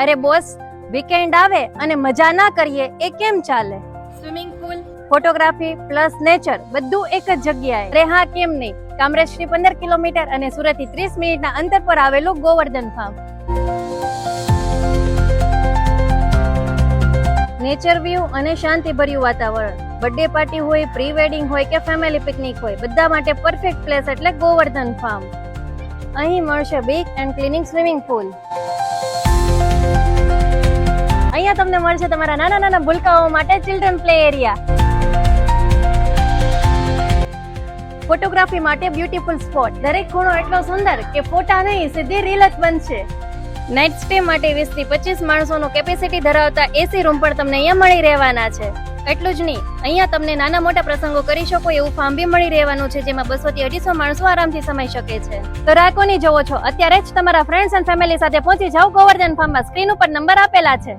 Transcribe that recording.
અરે boss, weekend આવે અને મજા ના કરીએ એ કેમ ચાલે? Swimming pool, photography plus nature બધું એક જ જગ્યાએ. અરે હા, કેમ નહીં. કામરેજથી 15 કિલોમીટર અને સુરતથી 30 મિનિટના અંતર પર આવેલું ગોવર્ધન ફાર્મ. નેચર વ્યૂ અને શાંતિભર્યું વાતાવરણ. બર્થડે પાર્ટી હોય, પ્રી વેડિંગ હોય કે ફેમિલી પિકનિક હોય, બધા માટે પરફેક્ટ પ્લેસ એટલે ગોવર્ધન ફાર્મ. અહીં મળશે big and cleaning swimming pool. અહીંયા તમને મળશે તમારા નાના નાના ભૂલકાઓ માટે ચિલ્ડ્રન પ્લે એરિયા. ફોટોગ્રાફી માટે બ્યુટીફુલ સ્પોટ. દરેક ખૂણો એટલો સુંદર કે ફોટા નહીં, સીધી રીલ જ બનશે. નાઇટ સ્ટે માટે 20 થી 25 માણસોનો કેપેસિટી ધરાવતા એસી રૂમ પણ તમને અહીંયા મળી રહેવાના છે. એટલું જ નહીં, અહીંયા તમને નાના મોટા પ્રસંગો કરી શકો એવું ફાર્મ બી મળી રહેવાનું છે, જેમાં 200 થી 250 માણસો આરામથી સમાઈ શકે છે. તો રાહ કોની જોવો છો? અત્યારે જ તમારા ફ્રેન્ડ્સ એન્ડ ફેમિલી સાથે પહોંચી જાઓ ગોવર્ધન ફાર્મમાં. સ્ક્રીન ઉપર નંબર આપેલા છે.